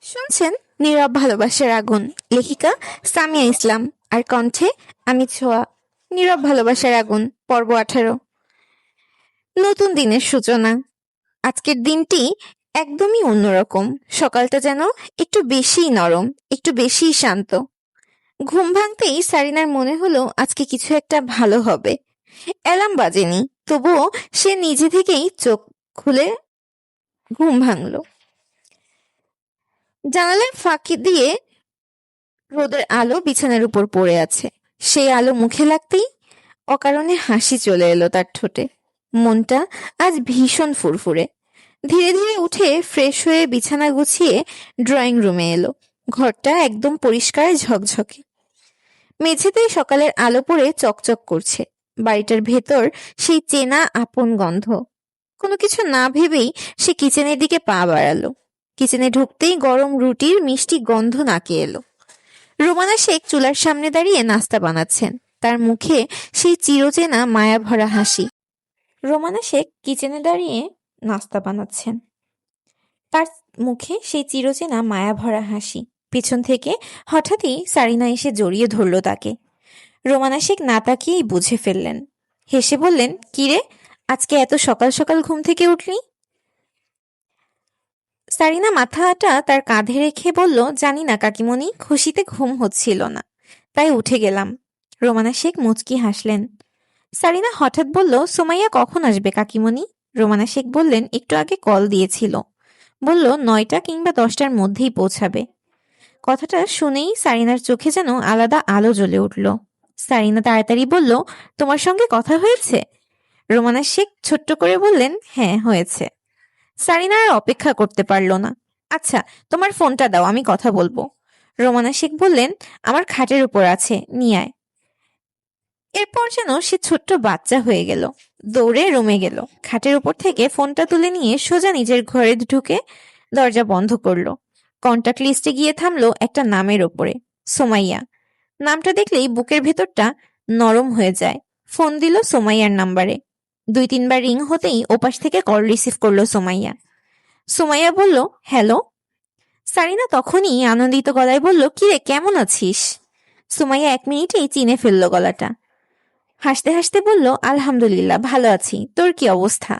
শুনছেন নীরব ভালোবাসার আগুন, লেখিকা সামিয়া ইসলাম, আর কণ্ঠে আমি ছোঁয়া। নীরব ভালোবাসার আগুন, পর্ব 18। নতুন দিনের সূচনা। আজকের দিনটি একদমই অন্যরকম। সকালটা যেন একটু বেশিই নরম, একটু বেশিই শান্ত। ঘুম ভাঙতেই সারিনার মনে হলো আজকে কিছু একটা ভালো হবে। অ্যালার্ম বাজেনি, তবুও সে নিজে থেকেই চোখ খুলে ঘুম ভাঙল। জানালার ফাঁকি দিয়ে রোদের আলো বিছানার উপর পড়ে আছে। সেই আলো মুখে লাগতেই অকারণে হাসি চলে এলো তার ঠোঁটে। মনটা আজ ভীষণ ফুরফুরে। ধীরে ধীরে উঠে ফ্রেশ হয়ে বিছানা গুছিয়ে ড্রয়িং রুমে এলো। ঘরটা একদম পরিষ্কার ঝকঝকে। মেঝেতে সকালের আলো পড়ে চকচক করছে। বাড়িটার ভেতর সেই চেনা আপন গন্ধ। কোনো কিছু না ভেবেই সে কিচেনের দিকে পা বাড়ালো। কিচেনে ঢুকতেই গরম রুটির মিষ্টি গন্ধ নাকে এলো। রোমানা শেখ চুলার সামনে দাঁড়িয়ে নাস্তা বানাচ্ছেন। তার মুখে সেই চিরচেনা মায়া ভরা হাসি। রোমানা শেখ কিচেনে দাঁড়িয়ে নাস্তা বানাচ্ছেন, তার মুখে সেই চিরচেনা মায়া ভরা হাসি। পিছন থেকে হঠাৎই সারিনা এসে জড়িয়ে ধরল তাকে। রোমানা শেখ না তাকিয়েই বুঝে ফেললেন। হেসে বললেন, কিরে, আজকে এত সকাল সকাল ঘুম থেকে উঠলি? সারিনা মাথাটা তার কাঁধে রেখে বলল, জানি না কাকিমণি, খুশিতে ঘুম হচ্ছিল না, তাই উঠে গেলাম। রোমানা শেখ মুচকি হাসলেন। সারিনা হঠাৎ বলল, সুমাইয়া কখন আসবে কাকিমণি? রোমানা শেখ বললেন, একটু আগে কল দিয়েছিল, বলল 9টা কিংবা 10টার মধ্যেই পৌঁছাবে। কথাটা শুনেই সারিনার চোখে যেন আলাদা আলো জ্বলে উঠল। সারিনা তাড়াতাড়ি বলল, তোমার সঙ্গে কথা হয়েছে? রোমানা শেখ ছোট্ট করে বললেন, হ্যাঁ হয়েছে। সারিনা আর অপেক্ষা করতে পারল না। আচ্ছা, তোমার ফোনটা দাও, আমি কথা বলবো। রোমানা শেখ বললেন, আমার খাটের উপর আছে, নিয়ে আয়। এরপর যেন সে ছোট্ট বাচ্চা হয়ে গেল। দৌড়ে রুমে গেল, খাটের উপর থেকে ফোনটা তুলে নিয়ে সোজা নিজের ঘরে ঢুকে দরজা বন্ধ করলো। কন্টাক্ট লিস্টে গিয়ে থামলো একটা নামের ওপরে, সোমাইয়া। নামটা দেখলেই বুকের ভেতরটা নরম হয়ে যায়। ফোন দিল সোমাইয়ার নাম্বারে। 2-3 বার রিং হতেই ওপাশ থেকে কল রিসিভ করলো সোমাইয়া। সোমাইয়া বলল, হ্যালো। সারিনা তখনই আনন্দিত গলায় বলল, কিরে, কেমন আছিস? সোমাইয়া 1 মিনিটেই চিনে ফেললো গলাটা। হাসতে হাসতে বলল, আলহামদুলিল্লাহ, ভালো আছি, তোর কি অবস্থা?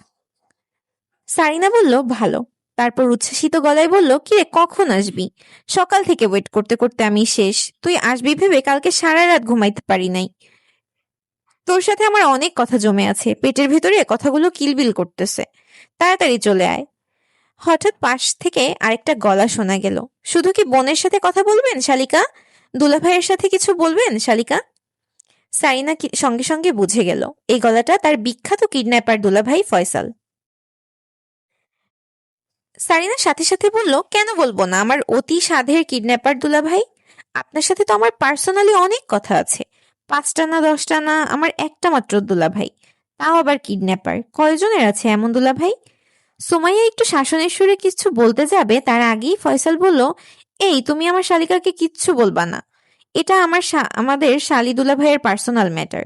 সারিনা বলল, ভালো। তারপর উচ্ছ্বসিত গলায় বলল, কিরে, কখন আসবি? সকাল থেকে ওয়েট করতে করতে আমি শেষ। তুই আসবি ভেবে কালকে সারা রাত ঘুমাইতে পারি নাই। তোর সাথে আমার অনেক কথা জমে আছে, পেটের ভেতরে কথাগুলো কিলবিল করতেছে। তাড়াতাড়ি চলে আয়। হঠাৎ পাশ থেকে আরেকটা গলা শোনা গেল, শুধু কি বোনের সাথে কথা বলবেন শালিকা? দুলাভাইয়ের সাথে কিছু বলবেন শালিকা? সারিনা সঙ্গে সঙ্গে বুঝে গেল এই গলাটা তার বিখ্যাত কিডন্যাপার দুলাভাই ফয়সাল। সারিনা সাথে সাথে বলল, কেন বলবো না, আমার অতি সাধের কিডন্যাপার দুলাভাই। আপনার সাথে তো আমার পার্সোনালি অনেক কথা আছে। 5টা না 10টা না, আমার একটা মাত্র দুলাভাই, তাও আবার কিডন্যাপার। কয়জনের আছে এমন দুলাভাই? সুমাইয়া একটু শাসনের সুরে কিছু বলতে যাবে, তার আগেই ফয়সাল বলল, এই, তুমি আমার শালিকাকে কিচ্ছু বলবা না। এটা আমাদের শালি দুলাভাইয়ের পার্সোনাল ম্যাটার।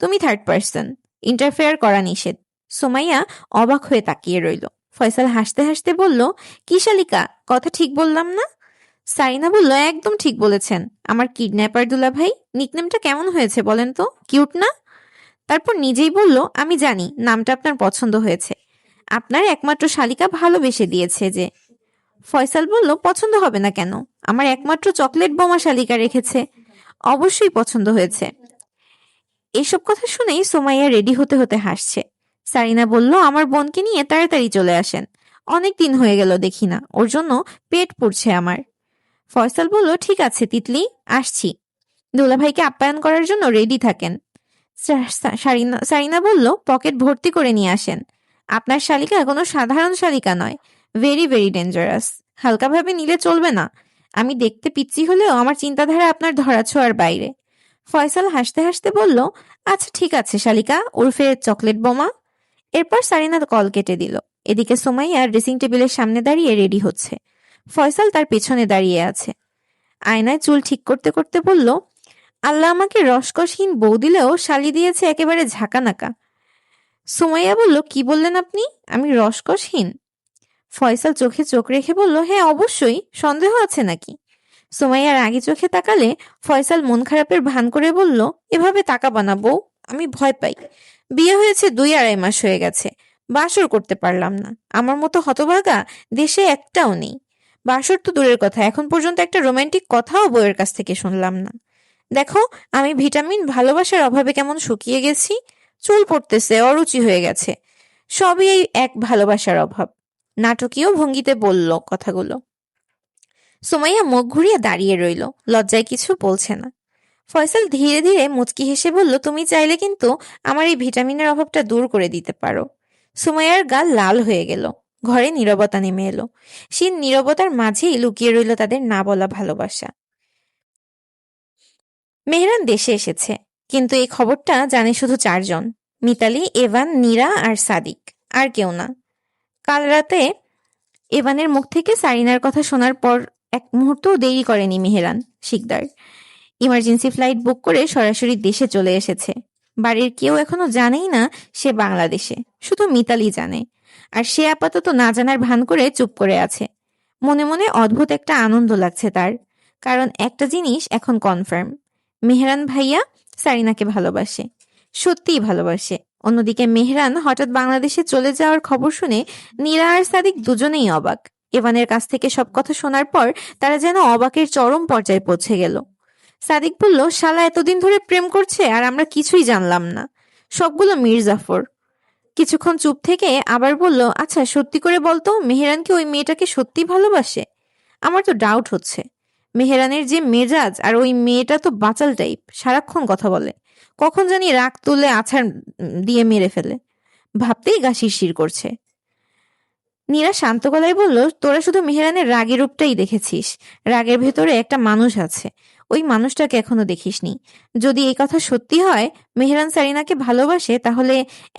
তুমি থার্ড পার্সন, ইন্টারফেয়ার করা নিষেধ। সুমাইয়া অবাক হয়ে তাকিয়ে রইল। ফয়সাল হাসতে হাসতে বলল, কি শালিকা, কথা ঠিক বললাম না? সারিনা বলল, একদম ঠিক বলেছেন আমার কিডন্যাপার দুলাভাই। নিকনেমটা কেমন হয়েছে বলেন তো, কিউট না? তারপর নিজেই বলল, আমি জানি নামটা আপনার পছন্দ হয়েছে, আপনার একমাত্র শালিকা ভালোবেসে দিয়েছে যে। ফয়সাল বলল, পছন্দ হবে না কেন? আমার একমাত্র চকলেট বোমা শালিকা রেখেছে, অবশ্যই পছন্দ হয়েছে। এসব কথা শুনেই সোমাইয়া রেডি হতে হতে হাসছে। সারিনা বলল, আমার বোনকে নিয়ে তাড়াতাড়ি চলে আসেন, অনেক দিন হয়ে গেল দেখি না, ওর জন্য পেট পুড়ছে আমার। ফয়সাল বলল, ঠিক আছে তিতলি, আসছি। দুলাভাইকে আপ্যায়ন করার জন্য রেডি থাকেন। সারিনা বলল, পকেট ভর্তি করে নিয়ে আসেন। আপনার শালিকা কোনো সাধারণ শালিকা নয়, ভেরি ভেরি ডেঞ্জারাস। হালকাভাবে নিলে চলবে না। আমি দেখতে পিচ্ছি হলেও আমার চিন্তাধারা আপনার ধরাছোঁয়ার বাইরে। ফয়সাল হাসতে হাসতে বলল, আচ্ছা ঠিক আছে শালিকা, উর্ফে চকলেট বোমা। এরপর সারিনা কল কেটে দিল। এদিকে সোমাইয়া ড্রেসিং টেবিলের সামনে দাঁড়িয়ে রেডি হচ্ছে। ফয়সাল তার পেছনে দাঁড়িয়ে আছে। আয়নায় চুল ঠিক করতে করতে বলল, আল্লাহ আমাকে রসকসহীন বউ দিলেও শালি দিয়েছে একেবারে ঝাঁকানাকা। সুমাইয়া বলল, কি বললেন আপনি? আমি রসকসহীন? ফয়সাল চোখে চোখ রেখে বলল, হ্যাঁ অবশ্যই, সন্দেহ আছে নাকি? সুমাইয়া রাগী চোখে তাকালে ফয়সাল মন খারাপের ভান করে বলল, এভাবে তাকাবা না বউ, আমি ভয় পাই। বিয়ে হয়েছে 2-2.5 মাস হয়ে গেছে, বাসর করতে পারলাম না। আমার মতো হতভাগা দেশে একটাও নেই। বাসর তো দূরের কথা, এখন পর্যন্ত একটা রোমান্টিক কথাও বউয়ের কাছ থেকে শুনলাম না। দেখো, আমি ভিটামিন ভালোবাসার অভাবে কেমন শুকিয়ে গেছি, চুল পড়তেছে, অরুচি হয়ে গেছে। সবই এই এক ভালোবাসার অভাব। নাটকীয় ভঙ্গিতে বলল কথাগুলো। সুমাইয়া মুখ ঘুরিয়ে দাঁড়িয়ে রইল, লজ্জায় কিছু বলছে না। ফয়সাল ধীরে ধীরে মুচকি হেসে বলল, তুমি চাইলে কিন্তু আমার এই ভিটামিনের অভাবটা দূর করে দিতে পারো। সুমাইয়ার গাল লাল হয়ে গেল। ঘরে নীরবতা নেমে এলো। সেই নীরবতার মাঝেই লুকিয়ে রইল তাদের না বলা ভালোবাসা। মেহরান দেশে এসেছে, কিন্তু এই খবরটা জানে শুধু 4 জন: মিতালি, এভান, নীরা আর সাদিক। আর কেউ না। কাল রাতে এভানের মুখ থেকে সারিনার কথা শোনার পর এক মুহূর্তও দেরি করেনি Mehran Sikdar. Emergency flight book করে সরাসরি দেশে চলে এসেছে। বাড়ির কেউ এখনো জানেই না সে বাংলাদেশে, শুধু মিতালি জানে। আর সে আপাতত না জানার ভান করে চুপ করে আছে। মনে মনে অদ্ভুত একটা আনন্দ লাগছে তার, কারণ একটা জিনিস এখন কনফার্ম: মেহরান ভাইয়া সারিনাকে ভালোবাসে, সত্যিই ভালোবাসে। অন্যদিকে মেহরান হঠাৎ বাংলাদেশে চলে যাওয়ার খবর শুনে নীরা আর সাদিক দুজনেই অবাক। এভানের কাছ থেকে সব কথা শোনার পর তারা যেন অবাকের চরম পর্যায়ে পৌঁছে গেল। সাদিক বলল, শালা এতদিন ধরে প্রেম করছে আর আমরা কিছুই জানলাম না, সবগুলো মির্জাফর। কিছুক্ষণ চুপ থেকে আবার বলল, আচ্ছা সত্যি করে বলতো, মেহরান কি ওই মেয়েটাকে সত্যি ভালোবাসে? আমার তো ডাউট হচ্ছে। মেহরানের যে মেজাজ, আর ওই মেয়েটা তো বাচাল টাইপ, সারাক্ষণ কথা বলে, কখন জানি রাগ তুলে আছাড় দিয়ে মেরে ফেলে। ভাবতেই গা শিরশির করছে। নীরা শান্ত গলায় বলল, তোরা শুধু মেহরানের রাগের রূপটাই দেখেছিস, রাগের ভেতরে একটা মানুষ আছে, ওই মানুষটাকে এখনো দেখিসনি। যদি এই কথা সত্যি হয় মেহরান সারিনাকে ভালোবাসে, তাহলে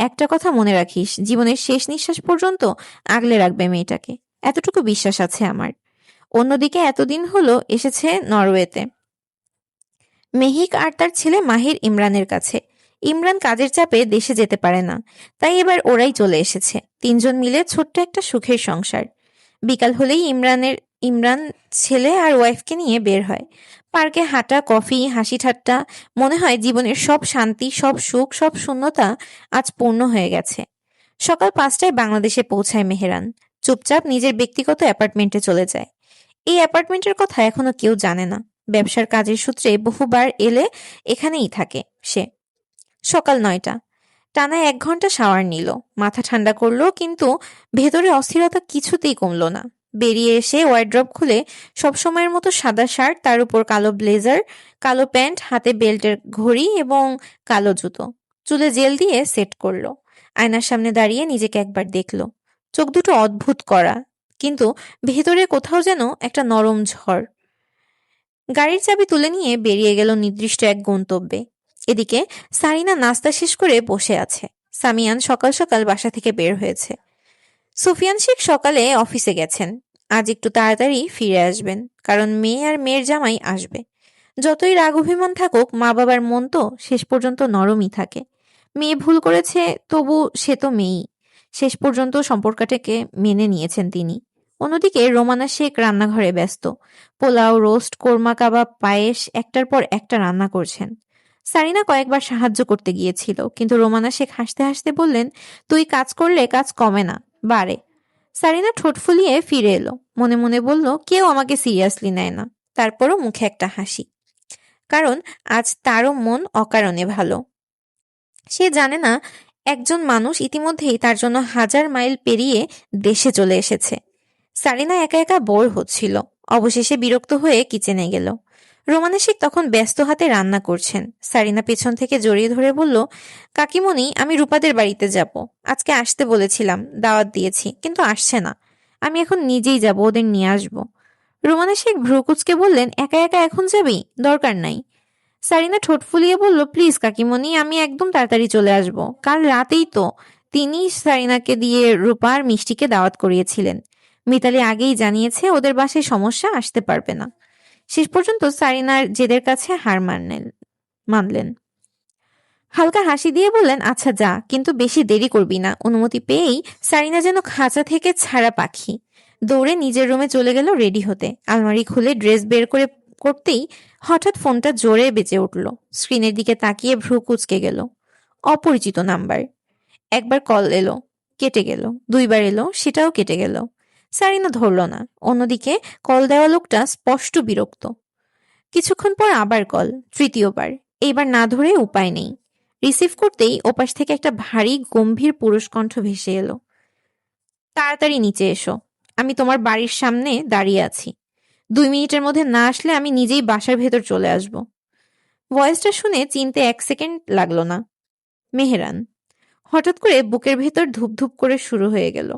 একটা কথা মনে রাখিস, জীবনের শেষ নিঃশ্বাস পর্যন্ত আগলে রাখবে মেয়েটাকে, এতটুকু বিশ্বাস আছে আমার। অন্যদিকে এতদিন হলো এসেছে নরওয়েতে মেহিক আর তার ছেলে মাহির ইমরানের কাছে। ইমরান কাজের চাপে দেশে যেতে পারে না, তাই এবার ওরাই চলে এসেছে। 3 জন মিলে ছোট্ট একটা সুখের সংসার। বিকাল হলেই ইমরান ছেলে আর ওয়াইফকে নিয়ে বের হয়। পার্কে হাঁটা, কফি, হাসি ঠাট্টা, মনে হয় জীবনের সব শান্তি, সব সুখ, সব শূন্যতা আজ পূর্ণ হয়ে গেছে। সকাল 5টায় বাংলাদেশে পৌঁছায় মেহরান। চুপচাপ নিজের ব্যক্তিগত অ্যাপার্টমেন্টে চলে যায়। এই অ্যাপার্টমেন্টের কথা এখনো কেউ জানে না। ব্যবসার কাজের সূত্রে বহুবার এলে এখানেই থাকে সে। সকাল 9টা। টানা 1 ঘন্টা শাওয়ার নিল, মাথা ঠান্ডা করলো, কিন্তু ভেতরে অস্থিরতা কিছুতেই কমলো না। বেরিয়ে এসে ওয়ার্ড্রপ খুলে সবসময়ের মতো সাদা শার্ট, তার উপর কালো ব্লেজার, কালো প্যান্ট, হাতে বেল্টের ঘড়ি এবং কালো জুতো। চুলে জেল দিয়ে সেট করলো। আয়নার সামনে দাঁড়িয়ে নিজেকে একবার দেখলো। চোখ দুটো অদ্ভুত করা, কিন্তু ভেতরে কোথাও যেন একটা নরম ঝড়। গাড়ির চাবি তুলে নিয়ে বেরিয়ে গেল নির্দিষ্ট এক গন্তব্যে। এদিকে সারিনা নাস্তা শেষ করে বসে আছে। সামিয়ান সকাল সকাল বাসা থেকে বের হয়েছে। সুফিয়ান শেখ সকালে অফিসে গেছেন, আজ একটু তাড়াতাড়ি ফিরে আসবেন, কারণ মেয়ে আর মেয়ের জামাই আসবে। যতই রাগ অভিমান থাকুক, মা বাবার মন তো শেষ পর্যন্ত নরমই থাকে। মেয়ে ভুল করেছে, তবু সে তো মেয়েই। শেষ পর্যন্ত সম্পর্কটাকে মেনে নিয়েছেন তিনি। অন্যদিকে রোমানা শেখ রান্নাঘরে ব্যস্ত। পোলাও, রোস্ট, কোরমা কাবাব, পায়েস একটার পর একটা রান্না করছেন। সারিনা কয়েকবার সাহায্য করতে গিয়েছিল, কিন্তু রোমানা শেখ হাসতে হাসতে বললেন, তুই কাজ করলে কাজ কমে না, বাড়ে। সারিনা ঠোঁট ফুলিয়ে ফিরে এলো, মনে মনে বলল, কেউ আমাকে সিরিয়াসলি নেয় না। তারপরও মুখে একটা হাসি, কারণ আজ তারও মন অকারণে ভালো। সে জানে না একজন মানুষ ইতিমধ্যেই তার জন্য 1000 মাইল পেরিয়ে দেশে চলে এসেছে। সারিনা একা একা বোর হচ্ছিল, অবশেষে বিরক্ত হয়ে কিচেনে গেল। রোমানা শেখ তখন ব্যস্ত হাতে রান্না করছেন। সারিনা পেছন থেকে জড়িয়ে ধরে বলল, কাকিমণি, আমি রূপাদের বাড়িতে যাব, আজকে আসতে বলেছিলাম, দাওয়াত দিয়েছি, কিন্তু আসছে না। আমি এখন নিজেই যাব, ওদের নিয়ে আসবো। রোমানা শেখ ভ্রুকুচকে বললেন, একা একা এখন যাবি? দরকার নাই। সারিনা ঠোঁট ফুলিয়ে বলল, প্লিজ কাকিমণি, আমি একদম তাড়াতাড়ি চলে আসব। কাল রাতেই তো তিনি সারিনাকে দিয়ে রূপা আর মিষ্টিকে দাওয়াত করিয়েছিলেন। মিতালি আগেই জানিয়েছে ওদের বাসায় সমস্যা, আসতে পারবে না। শেষ পর্যন্ত সারিনার জেদের কাছে হার মানলেন। হালকা হাসি দিয়ে বললেন, আচ্ছা যা, কিন্তু বেশি দেরি করবি না। অনুমতি পেয়েই সারিনা যেন খাঁচা থেকে ছাড়া পাখি দৌড়ে নিজের রুমে চলে গেল রেডি হতে। আলমারি খুলে ড্রেস বের করতেই হঠাৎ ফোনটা জোরে বেজে উঠল। স্ক্রিনের দিকে তাকিয়ে ভ্রু কুঁচকে গেল। অপরিচিত নাম্বার। একবার কল এলো, কেটে গেল। দুইবার এলো, সেটাও কেটে গেল। সারিনা ধরল না। অন্যদিকে কল দেওয়া লোকটা স্পষ্ট বিরক্ত। কিছুক্ষণ পর আবার কল, তৃতীয়বার। এইবার না ধরে উপায় নেই। রিসিভ করতেই ওপাশ থেকে একটা ভারী গম্ভীর পুরুষ কণ্ঠ ভেসে এলো, তাড়াতাড়ি নিচে এসো, আমি তোমার বাড়ির সামনে দাঁড়িয়ে আছি। 2 মিনিটের মধ্যে না আসলে আমি নিজেই বাসার ভেতর চলে আসব। ভয়েসটা শুনে চিনতে 1 সেকেন্ড লাগলো না। মেহেরান। হঠাৎ করে বুকের ভেতর ধুপধুপ করে শুরু হয়ে গেল।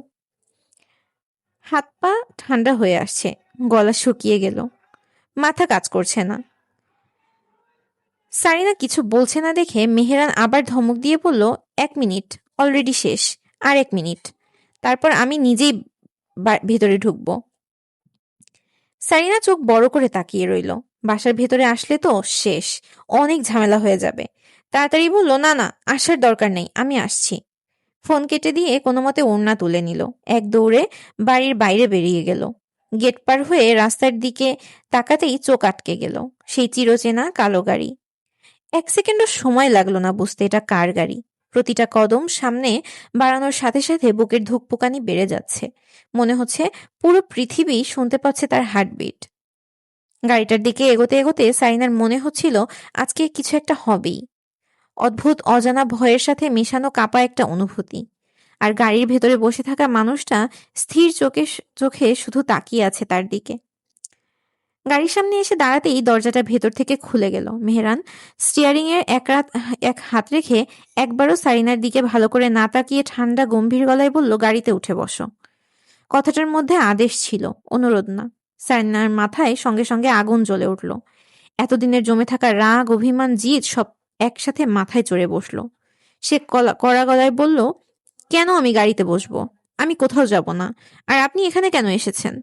হাত পা ঠান্ডা হয়ে আসছে, গলা শুকিয়ে গেল, মাথা কাজ করছে না। সারিনা কিছু বলছে না দেখে মেহেরান আবার ধমক দিয়ে বলল, 1 মিনিট, অলরেডি শেষ, আর 1 মিনিট, তারপর আমি নিজেই ভেতরে ঢুকবো। সারিনা চোখ বড় করে তাকিয়ে রইল। বাসার ভেতরে আসলে তো শেষ, অনেক ঝামেলা হয়ে যাবে। তাড়াতাড়ি বলল, না না, আসার দরকার নেই, আমি আসছি। ফোন কেটে দিয়ে কোনো মতে ওড়না তুলে নিল। এক দৌড়ে বাড়ির বাইরে বেরিয়ে গেল। গেট পার হয়ে রাস্তার দিকে তাকাতেই চোখ আটকে গেল। সেই চিরচেনা কালো গাড়ি। 1 সেকেন্ডও সময় লাগলো না বুঝতে এটা কার গাড়ি। প্রতিটা কদম সামনে বাড়ানোর সাথে সাথে বুকের ধুকপুকানি বেড়ে যাচ্ছে। মনে হচ্ছে পুরো পৃথিবী শুনতে পাচ্ছে তার হার্টবিট। গাড়িটার দিকে এগোতে এগোতে সাইনার মনে হচ্ছিল আজকে কিছু একটা হবেই। অদ্ভুত অজানা ভয়ের সাথে মেশানো কাঁপা একটা অনুভূতি। আর গাড়ির ভেতরে বসে থাকা মানুষটা স্থির চোখে চোখে শুধু তাকিয়ে আছে তার দিকে। গাড়ির সামনে এসে দাঁড়াতেই দরজাটা ভেতর থেকে খুলে গেল। মেহরান স্টিয়ারিং এর এক হাত রেখে একবারও সারিনার দিকে ভালো করে না তাকিয়ে ঠান্ডা গম্ভীর গলায় বলল, গাড়িতে উঠে বসো। কথাটার মধ্যে আদেশ ছিল, অনুরোধ না। সারিনার মাথায় সঙ্গে সঙ্গে আগুন জ্বলে উঠল। এতদিনের জমে থাকা রাগ, অভিমান, জিদ সব একসাথে মাথায় চড়ে বসল। সে কড়া গলায় বলল, কেন আমি গাড়িতে বসবো? আমি কোথাও যাব না। আর আপনি এখানে কেন এসেছেন?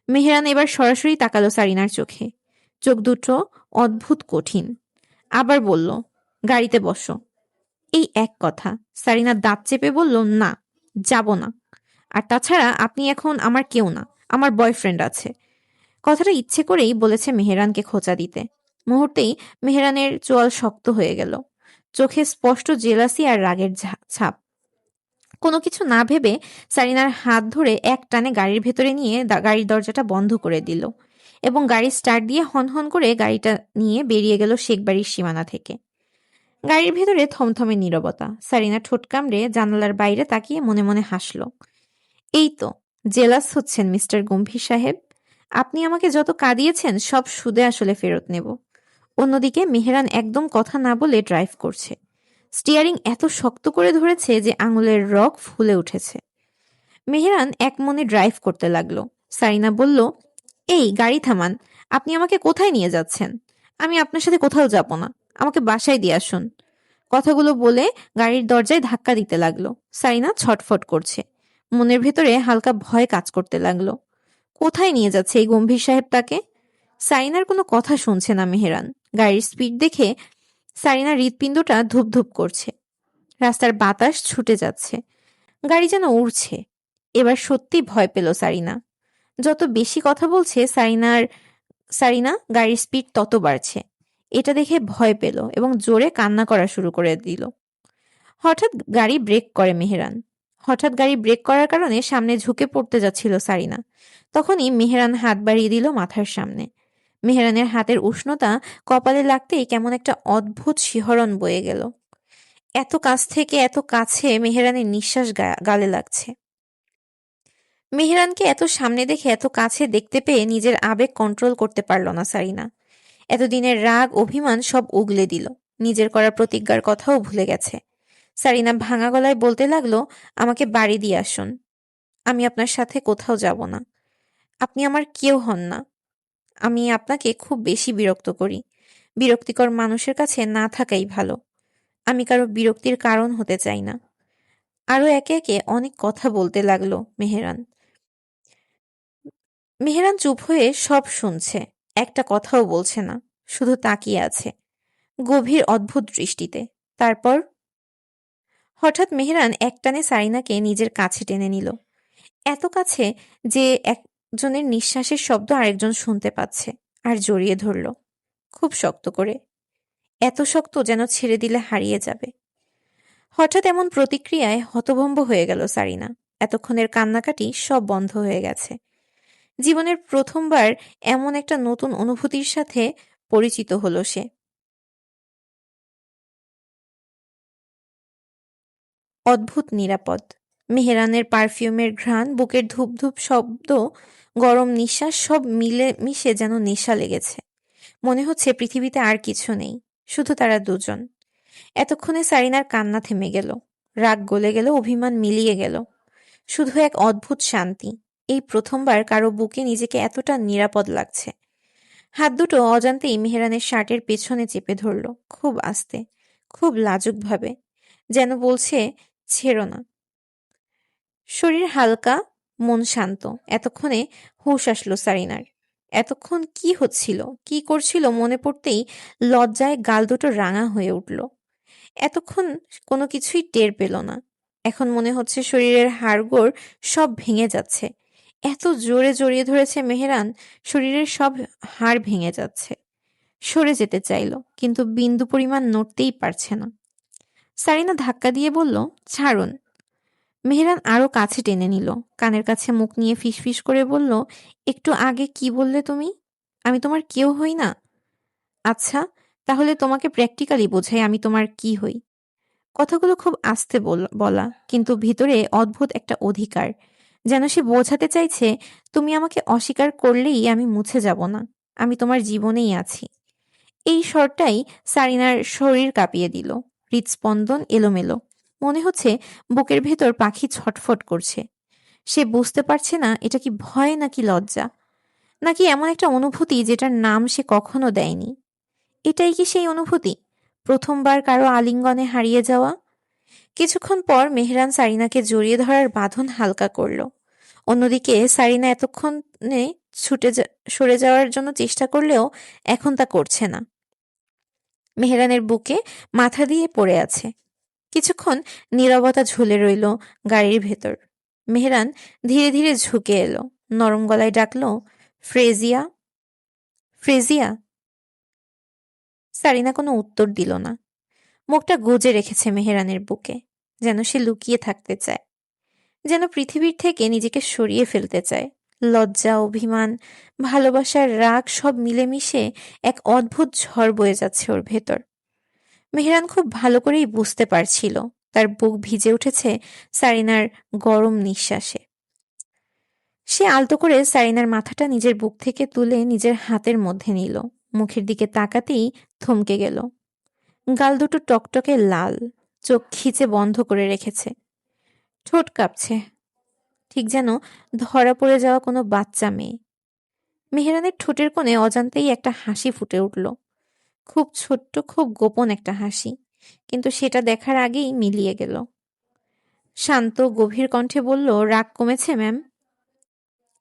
মেহরান এবার সরাসরি তাকালো সারিনার চোখে। চোখ দুটো অদ্ভুত কঠিন। আবার বলল, গাড়িতে বসো। এই এক কথা। সারিনা দাঁত চেপে বলল, না, যাব না। আর তাছাড়া আপনি এখন আমার কেউ না, আমার বয়ফ্রেন্ড আছে। কথাটা ইচ্ছে করেই বলেছে মেহরানকে খোঁচা দিতে। মুহূর্তেই মেহরানের চোয়াল শক্ত হয়ে গেল। চোখে স্পষ্ট জেলাসি আর রাগের ছাপ। কোনো কিছু না ভেবে সারিনার হাত ধরে এক টানে গাড়ির ভেতরে নিয়ে গাড়ির দরজাটা বন্ধ করে দিল এবং গাড়ি স্টার্ট দিয়ে হনহন করে গাড়িটা নিয়ে বেরিয়ে গেল শেখবাড়ির সীমানা থেকে। গাড়ির ভেতরে থমথমে নীরবতা। সারিনা ঠোঁট কামড়ে জানালার বাইরে তাকিয়ে মনে মনে হাসল। এই তো জেলাস হচ্ছেন মিস্টার গম্ভীর সাহেব। আপনি আমাকে যত কাঁদিয়েছেন সব সুদে আসলে ফেরত নেব। অন্যদিকে মেহরান একদম কথা না বলে ড্রাইভ করছে। স্টিয়ারিং এত শক্ত করে ধরেছে যে আঙুলের রগ ফুলে উঠেছে। মেহরান এক মনে ড্রাইভ করতে লাগলো। সারিনা বলল, এই গাড়ি থামান, আপনি আমাকে কোথায় নিয়ে যাচ্ছেন? আমি আপনার সাথে কোথাও যাব না, আমাকে বাসায় দিয়ে আসুন। কথাগুলো বলে গাড়ির দরজায় ধাক্কা দিতে লাগলো। সারিনা ছটফট করছে। মনের ভেতরে হালকা ভয় কাজ করতে লাগলো। কোথায় নিয়ে যাচ্ছে এই গম্ভীর সাহেব তাকে? সারিনার কোনো কথা শুনছে না মেহরান। গাড়ির স্পিড দেখে সারিনার হৃৎপিণ্ডটা ধুপধুপ করছে। রাস্তার বাতাস ছুটে যাচ্ছে। গাড়ি যেন উড়ছে। এবার সত্যি ভয় পেল সারিনা। যত বেশি কথা বলছে সারিনা গাড়ির স্পিড তত বাড়ছে। এটা দেখে ভয় পেল এবং জোরে কান্না করা শুরু করে দিল। হঠাৎ গাড়ি ব্রেক করে মেহরান। হঠাৎ গাড়ি ব্রেক করার কারণে সামনে ঝুঁকে পড়তে যাচ্ছিল সারিনা। তখনই মেহরান হাত বাড়িয়ে দিল মাথার সামনে। মেহরানের হাতের উষ্ণতা কপালে লাগতেই কেমন একটা অদ্ভুত শিহরণ বয়ে গেল। এত কাছ থেকে এত কাছে মেহরানের নিঃশ্বাস গালে লাগছে। মেহরানকে এত সামনে দেখে এত কাছে দেখতে পেয়ে নিজের আবেগ কন্ট্রোল করতে পারল না সারিনা। এতদিনের রাগ, অভিমান সব উগলে দিল। নিজের করা প্রতিজ্ঞার কথাও ভুলে গেছে। সারিনা ভাঙা গলায় বলতে লাগলো, আমাকে বাড়ি দিয়ে আসুন। আমি আপনার সাথে কোথাও যাব না। আপনি আমার কেউ হন না। আমি আপনাকে খুব বেশি বিরক্ত করি। বিরক্তিকর মানুষের কাছে না থাকাই ভালো। আমি কারো বিরক্তির কারণ হতে চাই না। আরো একে একে অনেক কথা বলতে লাগলো মেহরান। মেহরান চুপ হয়ে সব শুনছে, একটা কথাও বলছে না, শুধু তাকিয়ে আছে গভীর অদ্ভুত দৃষ্টিতে। তারপর হঠাৎ মেহরান একটানে সারিনাকে নিজের কাছে টেনে নিল, এত কাছে যে একজনের নিঃশ্বাসের শব্দ আরেকজন শুনতে পাচ্ছে, আর জড়িয়ে ধরল খুব শক্ত করে, এত শক্ত যেন ছেড়ে দিলে হারিয়ে যাবে। হঠাৎ এমন প্রতিক্রিয়ায় হতভম্ব হয়ে গেল সারিনা। এতক্ষণের কান্নাকাটি সব বন্ধ হয়ে গেছে। জীবনের প্রথমবার এমন একটা নতুন অনুভূতির সাথে পরিচিত হলো সে। অদ্ভুত নিরাপদ। মেহেরানের পারফিউমের ঘ্রাণ, বুকের ধূপ ধূপ শব্দ, গরম নিঃশ্বাস সব মিলে মিশে যেন নেশা লেগেছে। মনে হচ্ছে পৃথিবীতে আর কিছু নেই, শুধু তারা দুজন। এতক্ষণে সারিনার কান্না থেমে গেল, রাগ গলে গেল, অভিমান মিলিয়ে গেল, শুধু এক অদ্ভুত শান্তি। এই প্রথমবার কারো বুকে নিজেকে এতটা নিরাপদ লাগছে। হাত দুটো অজান্তেই মেহেরানের শার্টের পেছনে চেপে ধরল, খুব আস্তে, খুব লাজুকভাবে, যেন বলছে ছেড়ো না। শরীর হালকা, মন শান্ত। এতক্ষণে হুঁশ আসলো সারিনার। এতক্ষণ কি হচ্ছিল, কি করছিল মনে পড়তেই লজ্জায় গাল দুটো রাঙা হয়ে উঠল। এতক্ষণ কোনো কিছুই টের পেল না। এখন মনে হচ্ছে শরীরের হাড়গোড় সব ভেঙে যাচ্ছে। এত জোরে জড়িয়ে ধরেছে মেহেরান, শরীরের সব হাড় ভেঙে যাচ্ছে। সরে যেতে চাইল, কিন্তু বিন্দু পরিমাণ নড়তেই পারছে না। সারিনা ধাক্কা দিয়ে বলল, ছাড়ুন। মেহেরান আরো কাছে টেনে নিল, কানের কাছে মুখ নিয়ে ফিসফিস করে বলল, একটু আগে কি বললে তুমি? আমি তোমার কেউ হই না? আচ্ছা, তাহলে তোমাকে প্র্যাকটিক্যালি বোঝাই আমি তোমার কি হই। কথাগুলো খুব আস্তে বলা, কিন্তু ভিতরে অদ্ভুত একটা অধিকার, যেন সে বোঝাতে চাইছে, তুমি আমাকে অস্বীকার করলেই আমি মুছে যাব না, আমি তোমার জীবনেই আছি। এই স্বরটাই সারিনার শরীর কাঁপিয়ে দিল। হৃদস্পন্দন এলোমেলো, মনে হচ্ছে বুকের ভেতর পাখি ছটফট করছে। সে বুঝতে পারছে না এটা কি ভয় নাকি লজ্জা, নাকি এমন একটা অনুভূতি যেটার নাম সে কখনো দেয়নি। এটাই কি সেই অনুভূতি, প্রথমবার কারো আলিঙ্গনে হারিয়ে যাওয়া? কিছুক্ষণ পর মেহরান সারিনাকে জড়িয়ে ধরার বাঁধন হালকা করল। অন্যদিকে সারিনা এতক্ষণে সরে যাওয়ার জন্য চেষ্টা করলেও এখন তা করছে না। মেহরানের বুকে মাথা দিয়ে পড়ে আছে। কিছুক্ষণ নীরবতা ঝুলে রইল গাড়ির ভেতর। মেহরান ধীরে ধীরে ঝুঁকে এলো, নরম গলায় ডাকলো, ফ্রেজিয়া, ফ্রেজিয়া। সারিনা কোনো উত্তর দিল না। মুখটা গুজে রেখেছে মেহরানের বুকে, যেন সে লুকিয়ে থাকতে চায়, যেন পৃথিবীর থেকে নিজেকে সরিয়ে ফেলতে চায়। লজ্জা, অভিমান, ভালোবাসার রাগ সব মিলেমিশে এক অদ্ভুত ঝড় বয়ে যাচ্ছে ওর ভেতর। মেহরান খুব ভালো করেই বুঝতে পারছিল তার বুক ভিজে উঠেছে সারিনার গরম নিঃশ্বাসে। সে আলতো করে সারিনার মাথাটা নিজের বুক থেকে তুলে নিজের হাতের মধ্যে নিল। মুখের দিকে তাকাতেই থমকে গেল। গাল দুটো টকটকে লাল, চোখ খিচে বন্ধ করে রেখেছে, ঠোঁট কাঁপছে, ঠিক যেন ধরা পড়ে যাওয়া কোনো বাচ্চা মেয়ে। মেহরানের ঠোঁটের কোণে অজান্তেই একটা হাসি ফুটে উঠল, খুব ছোট্ট, খুব গোপন একটা হাসি, কিন্তু সেটা দেখার আগেই মিলিয়ে গেল। শান্ত গভীর কণ্ঠে বলল, রাগ কমেছে ম্যাম?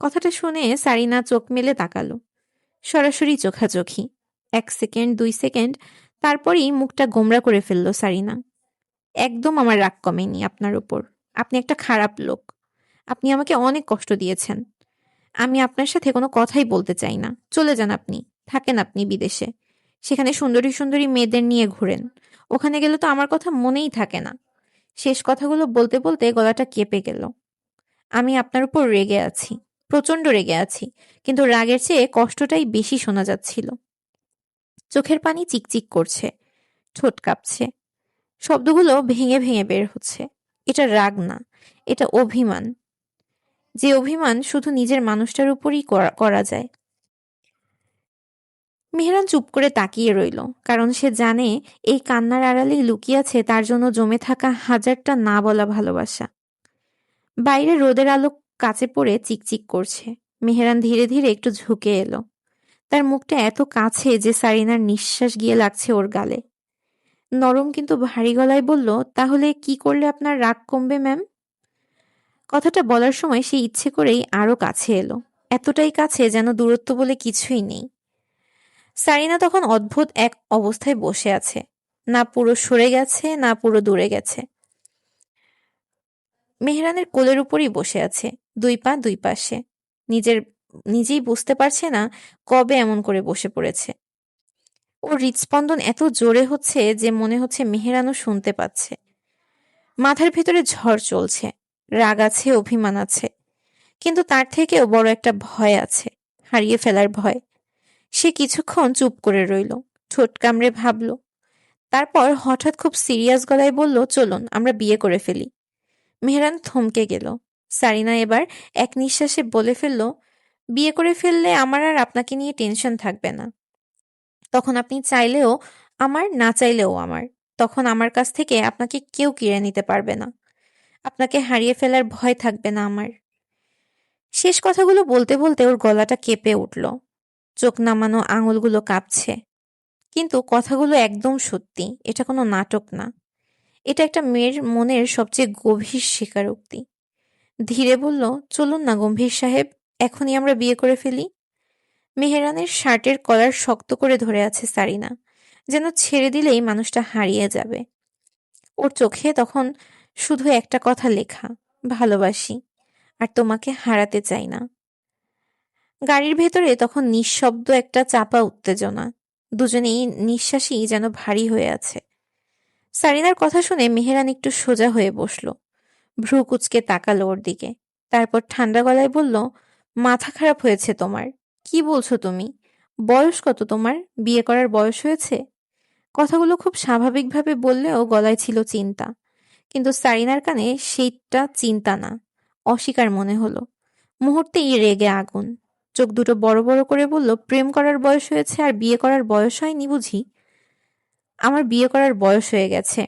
কথাটা শুনে সারিনা চোখ মেলে তাকালো, সরাসরি চোখাচোখি। 1 সেকেন্ড, 2 সেকেন্ড, তারপরেই মুখটা গোমরা করে ফেলল সারিনা। একদম আমার রাগ কমেনি আপনার উপর। আপনি একটা খারাপ লোক। আপনি আমাকে অনেক কষ্ট দিয়েছেন। আমি আপনার সাথে কোনো কথাই বলতে চাই না। চলে যান আপনি, থাকেন আপনি বিদেশে, সেখানে সুন্দরী সুন্দরী মেয়েদের নিয়ে ঘুরেন। ওখানে গেলে তো আমার কথা মনেই থাকে না। শেষ কথাগুলো বলতে বলতে গলাটা কেঁপে গেল। আমি আপনার উপর রেগে আছি, প্রচন্ড রেগে আছি, কিন্তু রাগের চেয়ে কষ্টটাই বেশি শোনা যাচ্ছিল। চোখের পানি চিকচিক করছে, ঠোঁট কাঁপছে, শব্দগুলো ভেঙে ভেঙে বের হচ্ছে। এটা রাগ না, এটা অভিমান, যে অভিমান শুধু নিজের মানুষটার উপরই করা যায়। মেহরান চুপ করে তাকিয়ে রইল, কারণ সে জানে এই কান্নার আড়ালেই লুকিয়ে আছে তার জন্য জমে থাকা হাজারটা না বলা ভালোবাসা। বাইরে রোদের আলো কাছে পড়ে চিকচিক করছে। মেহরান ধীরে ধীরে একটু ঝুঁকে এলো, তার মুখটা এত কাছে যে সারিনার নিঃশ্বাস গিয়ে লাগছে ওর গালে। নরম কিন্তু ভারী গলায় বলল, তাহলে কি করলে আপনার রাগ কমবে ম্যাম? কথাটা বলার সময় সে ইচ্ছে করেই আরো কাছে এলো, এতটাই কাছে যেন দূরত্ব বলে কিছুই নেই। সারিনা তখন অদ্ভুত এক অবস্থায় বসে আছে, না পুরো সরে গেছে না পুরো দূরে গেছে। মেহরানের কোলের উপরই বসে আছে, দুই পা দুই পাশে। নিজেই বুঝতে পারছে না কবে এমন করে বসে পড়েছে। ওর হৃদস্পন্দন এত জোরে হচ্ছে যে মনে হচ্ছে মেহরানও শুনতে পাচ্ছে। মাথার ভেতরে ঝড় চলছে, রাগ আছে, অভিমান আছে, কিন্তু তার থেকেও বড় একটা ভয় আছে, হারিয়ে ফেলার ভয়। সে কিছুক্ষণ চুপ করে রইল, ঠোঁট কামড়ে ভাবল, তারপর হঠাৎ খুব সিরিয়াস গলায় বলল, চলুন আমরা বিয়ে করে ফেলি। মেহরান থমকে গেল। সারিনা এবার এক নিঃশ্বাসে বলে ফেলল, বিয়ে করে ফেললে আমার আর আপনাকে নিয়ে টেনশন থাকবে না। তখন আপনি চাইলেও আমার, না চাইলেও আমার। তখন আমার কাছ থেকে আপনাকে কেউ কেড়ে নিতে পারবে না। আপনাকে হারিয়ে ফেলার ভয় থাকবে না আমার। শেষ কথাগুলো বলতে বলতে ওর গলাটা কেঁপে উঠল, চোখ নামানো আঙুলগুলো কাঁপছে। কিন্তু কথাগুলো একদম সত্যি, এটা কোনো নাটক না। এটা একটা মেয়ের মনের সবচেয়ে গভীর স্বীকারোক্তি। ধীরে বলল, চলুন না গম্ভীর সাহেব, এখনই আমরা বিয়ে করে ফেলি। মেহেরানের শার্টের কলার শক্ত করে ধরে আছে সারিনা, যেন ছেড়ে দিলেই মানুষটা হারিয়ে যাবে। ওর চোখে তখন শুধু একটা কথা লেখা, ভালোবাসি, আর তোমাকে হারাতে চাই না। গাড়ির ভেতরে তখন নিঃশব্দ একটা চাপা উত্তেজনা, দুজনেই নিঃশ্বাসই যেন ভারী হয়ে আছে। সারিনার কথা শুনে মেহেরান একটু সোজা হয়ে বসল, ভ্রু কুচকে তাকালো ওর দিকে। তারপর ঠান্ডা গলায় বলল, মাথা খারাপ হয়েছে তোমার? কি বলছো তুমি? বয়স কত তোমার? বিয়ে করার বয়স হয়েছে? কথাগুলো খুব স্বাভাবিকভাবে বললেও গলায় ছিল চিন্তা। কিন্তু সারিনার কানে সেইটা চিন্তা না, অস্বীকার মনে হলো। মুহূর্তেই রেগে আগুন। চোখ দুটো বড় বড় করে বলল, প্রেম করার বয়স হয়েছে আর বিয়ে করার বয়স হয়নি বুঝি? আমার বিয়ে করার বয়স হয়ে গেছে,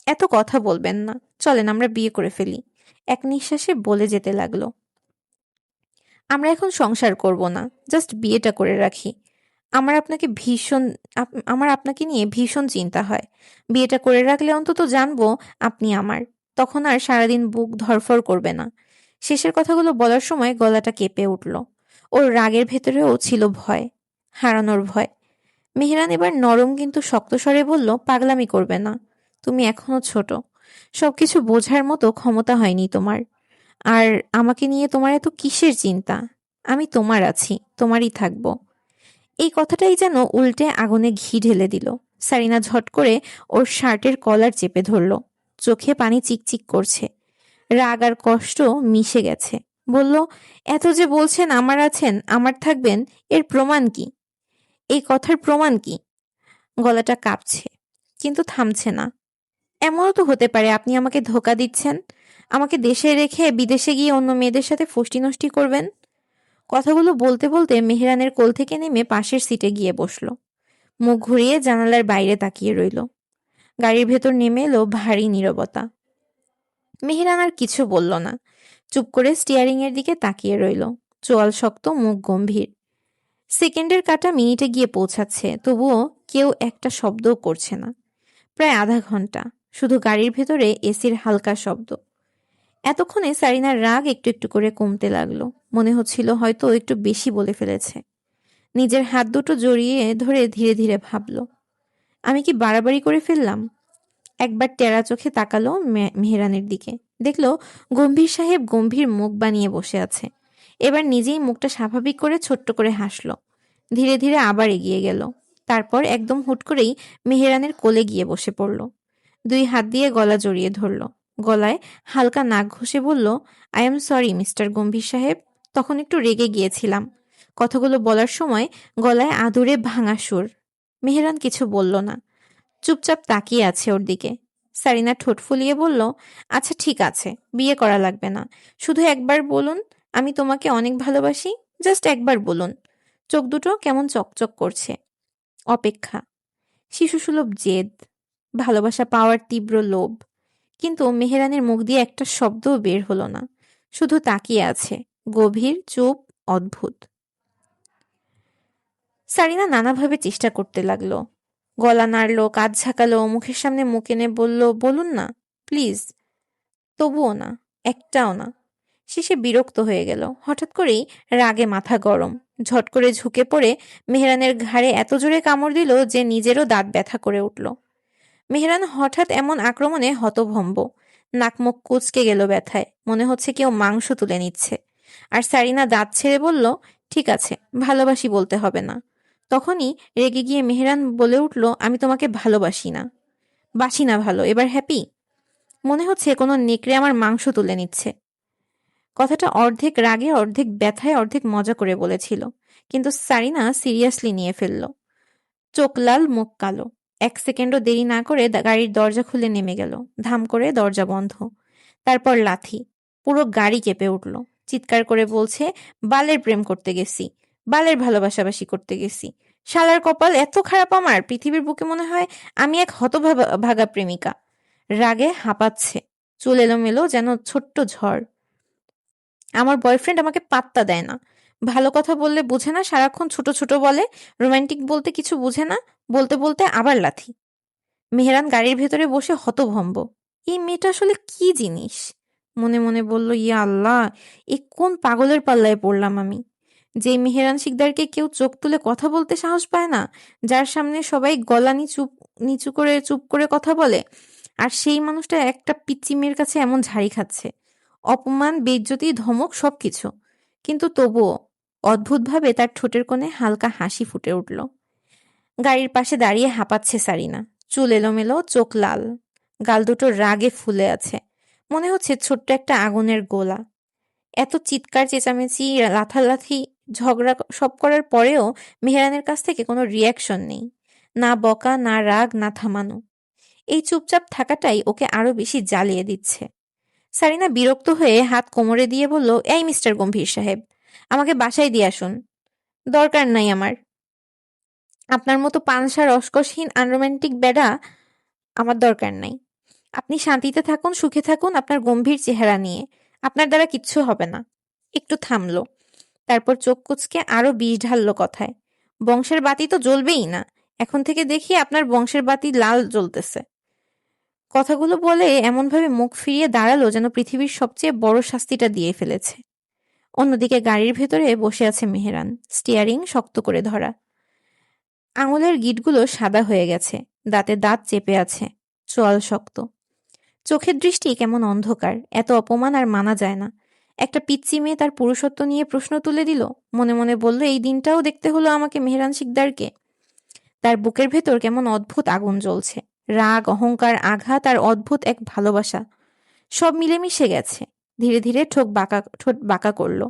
এত কথা বলবেন না, চলেন আমরা বিয়ে করে ফেলি। এক নিঃশ্বাসে বলে যেতে লাগলো, আমরা এখন সংসার করব না, জাস্ট বিয়েটা করে রাখি। আমার আপনাকে ভীষণ আমার আপনাকে নিয়ে ভীষণ চিন্তা হয়। বিয়েটা করে রাখলে অন্তত জানবো আপনি আমার, তখন আর সারাদিন বুক ধড়ফড় করবে না। শেষের কথাগুলো বলার সময় গলাটা কেঁপে উঠল। ওর রাগের ভেতরেও ছিল ভয়, হারানোর ভয়। মেহরান এবার নরম কিন্তু শক্ত স্বরে বলল, পাগলামি করবে না, তুমি এখনো ছোট, সবকিছু বোঝার মতো ক্ষমতা হয়নি তোমার। আর আমাকে নিয়ে তোমার এত কিসের চিন্তা? আমি তোমার আছি, তোমারই থাকবো। এই কথাটাই যেন উল্টে আগুনে ঘি ঢেলে দিল। সারিনা ঝট করে ওর শার্টের কলার চেপে ধরল, চোখে পানি চিকচিক করছে, রাগ আর কষ্ট মিশে গেছে। বলল, এত যে বলছেন আমার আছেন, আমার থাকবেন, এর প্রমাণ কি? এই কথার প্রমাণ কি? গলাটা কাঁপছে, কিন্তু থামছে না। এমনও তো হতে পারে আপনি আমাকে ধোঁকা দিচ্ছেন, আমাকে দেশে রেখে বিদেশে গিয়ে অন্য মেয়েদের সাথে ফষ্টি নষ্টি করবেন। কথাগুলো বলতে বলতে মেহরানের কোল থেকে নেমে পাশের সিটে গিয়ে বসল, মুখ ঘুরিয়ে জানালার বাইরে তাকিয়ে রইল। গাড়ির ভেতর নেমে এলো ভারী নীরবতা। মেহরান আর কিছু বলল না, চুপ করে স্টিয়ারিং এর দিকে তাকিয়ে রইল, চোয়াল শক্ত, মুখ গম্ভীর। সেকেন্ডের কাঁটা মিনিটে গিয়ে পৌঁছাচ্ছে, তবুও কেউ একটা শব্দও করছে না। প্রায় আধা ঘন্টা, শুধু গাড়ির ভেতরে এসির হালকা শব্দ। এতক্ষণে সারিনার রাগ একটু একটু করে কমতে লাগলো। মনে হচ্ছিল হয়তো একটু বেশি বলে ফেলেছে। নিজের হাত দুটো জড়িয়ে ধরে ধীরে ধীরে ভাবল, আমি কি বাড়াবাড়ি করে ফেললাম? একবার টেরা চোখে তাকালো মেহরানের দিকে, দেখলো গম্ভীর সাহেব গম্ভীর মুখ বানিয়ে বসে আছে। এবার নিজেই মুখটা স্বাভাবিক করে ছোট্ট করে হাসলো। ধীরে ধীরে আবার এগিয়ে গেল। তারপর একদম হুট করেই মেহরানের কোলে গিয়ে বসে পড়ল। দুই হাত দিয়ে গলা জড়িয়ে ধরল, গলায় হালকা নাক ঘষে বলল, আই এম সরি মিস্টার গম্ভীর সাহেব, তখন একটু রেগে গিয়েছিলাম। কথাগুলো বলার সময় গলায় আদুরে ভাঙা সুর। মেহরান কিছু বলল না, চুপচাপ তাকিয়ে আছে ওর দিকে। সারিনা ঠোঁট ফুলিয়ে বলল, আচ্ছা ঠিক আছে, বিয়ে করা লাগবে না, শুধু একবার বলুন আমি তোমাকে অনেক ভালোবাসি, জাস্ট একবার বলুন। চোখ দুটো কেমন চকচক করছে। অপেক্ষা, শিশুসুলভ জেদ, ভালোবাসা পাওয়ার তীব্র লোভ। কিন্তু মেহরানের মুখ দিয়ে একটা শব্দও বের হলো না, শুধু তাকিয়ে আছে, গভীর, চুপ, অদ্ভুত। সারিনা নানাভাবে চেষ্টা করতে লাগলো, গলা নাড়লো, কাঁধ ঝাঁকালো, মুখের সামনে মুখ এনে বলল, বলুন না প্লিজ। তবুও না, একটাও না। শেষে বিরক্ত হয়ে গেল। হঠাৎ করেই রাগে মাথা গরম, ঝট করে ঝুঁকে পড়ে মেহরানের ঘাড়ে এত জোরে কামড় দিল যে নিজেরও দাঁত ব্যথা করে উঠল। মেহরান হঠাৎ এমন আক্রমণে হতভম্ব। নাকমুখ কুঁচকে গেল ব্যথায়, মনে হচ্ছে কেউ মাংস তুলে নিচ্ছে। আর সারিনা দাঁত ছেড়ে বলল, ঠিক আছে, ভালোবাসি বলতে হবে না। তখনই রেগে গিয়ে মেহরান বলে উঠল, আমি তোমাকে ভালোবাসি না। বাসি না ভালো, এবার হ্যাপি? মনে হচ্ছে কোনো নেকড়ে আমার মাংস তুলে নিচ্ছে। কথাটা অর্ধেক রাগে, অর্ধেক ব্যথায়, অর্ধেক মজা করে বলেছিল, কিন্তু সারিনা সিরিয়াসলি নিয়ে ফেলল। চোখ লাল, মুখ কালো। 1 সেকেন্ডও দেরি না করে গাড়ির দরজা খুলে নেমে গেল। ধাম করে দরজা বন্ধ। তারপর লাথি। পুরো গাড়ি কেঁপে উঠল। চিৎকার করে বলছে, বালের প্রেম করতে গেছি, বালের ভালোবাসাবাসি করতে গেছি। শালার কপাল এত খারাপ আমার, পৃথিবীর বুকে মনে হয় আমি এক হতভাগা প্রেমিকা। রাগে হাঁপাচ্ছে, চুল এলোমেলো যেন ছোট্ট ঝড়। আমার বয়ফ্রেন্ড আমাকে পাত্তা দেয় না। ভালো কথা বললে বুঝে না, সারাক্ষণ ছোট ছোট বলে। রোমান্টিক বলতে কিছু বুঝে না। বলতে বলতে আবার লাথি। মেহরান গাড়ির ভেতরে বসে হতভম্ব। এই মেয়েটা আসলে কি জিনিস? মনে মনে বলল, ইয়া আল্লাহ, এ কোন পাগলের পাল্লায় পড়লাম আমি? যে মেহেরান শিকদারকে কেউ চোখ তুলে কথা বলতে সাহস পায় না, যার সামনে সবাই গলা নিচু করে চুপ করে কথা বলে, আর সেই মানুষটা একটা পিচ্চি মেয়ের কাছে এমন ঝাড়ি খাচ্ছে। অপমান, বেইজ্জতি, ধমক সবকিছু। কিন্তু তবুও অদ্ভুতভাবে তার ঠোঁটের কোণে হালকা হাসি ফুটে উঠল। গাড়ির পাশে দাঁড়িয়ে হাঁপাচ্ছে সারিনা। চুল এলোমেলো, চোখ লাল, গাল দুটো রাগে ফুলে আছে। মনে হচ্ছে ছোট্ট একটা আগুনের গোলা। এত চিৎকার চেঁচামেচি, লাথালাথি, ঝগড়া সব করার পরেও মেহরানের কাছ থেকে কোনো রিয়াকশন নেই। না বকা, না রাগ, না থামানো। এই চুপচাপ থাকাটাই ওকে আরো বেশি জ্বালিয়ে দিচ্ছে। সারিনা বিরক্ত হয়ে হাত কোমরে দিয়ে বলল, এই মিস্টার গম্ভীর সাহেব, আমাকে বাসায় দিয়ে আসুন। দরকার নাই আমার। আপনার মতো পানসা রসকসহীন আনরোম্যান্টিক বেডা আমার দরকার নাই। আপনি শান্তিতে থাকুন, সুখে থাকুন আপনার গম্ভীর চেহারা নিয়ে। আপনার দ্বারা কিচ্ছু হবে না। একটু থামলো, তারপর চোখ কুঁচকে আরো বিষ ঢাললো কথায়। বংশের বাতি তো জ্বলবেই না। এখন থেকে দেখি আপনার বংশের বাতি লাল জ্বলতেছে। কথাগুলো বলে এমনভাবে মুখ ফিরিয়ে দাঁড়ালো যেন পৃথিবীর সবচেয়ে বড় শাস্তিটা দিয়ে ফেলেছে। অন্যদিকে গাড়ির ভেতরে বসে আছে মেহেরান, স্টিয়ারিং শক্ত করে ধরা। আঙুলের গিঁটগুলো সাদা হয়ে গেছে, দাঁতে দাঁত চেপে আছে, চোয়াল শক্ত। চোখের দৃষ্টি কেমন অন্ধকার। এত অপমান আর মানা যায় না। একটা পিচ্চি মেয়ে তার পুরুষত্ব নিয়ে প্রশ্ন তুলে দিল। মনে মনে বলল, এই দিনটাও দেখতে হলো আমাকে মেহরান শিকদারকে। তার বুকের ভেতর কেমন অদ্ভুত আগুন জ্বলছে। রাগ, অহংকার, আঘাত আর অদ্ভুত এক ভালোবাসা, সব মিলেমিশে গেছে। ধীরে ধীরে ঠোঁট বাঁকা করলো।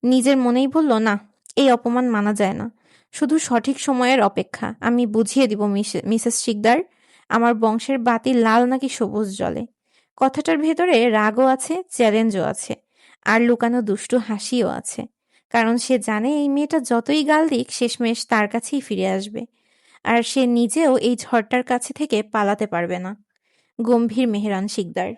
নিজের মনেই বলল, না, এই অপমান মানা যায় না। শুধু সঠিক সময়ের অপেক্ষা। আমি বুঝিয়ে দিব মিসেস শিকদার, আমার বংশের বাতি লাল নাকি সবুজ জ্বলে। কথাটার ভেতরে রাগও আছে, চ্যালেঞ্জও আছে, আর লুকানো দুষ্টু হাসিও আছে। কারণ সে জানে এই মেয়েটা যতই গাল দিক শেষমেশ তার কাছেই ফিরে আসবে। আর সে নিজেও এই ঝড়টার কাছে থেকে পালাতে পারবে না। গম্ভীর মেহরান শিকদার।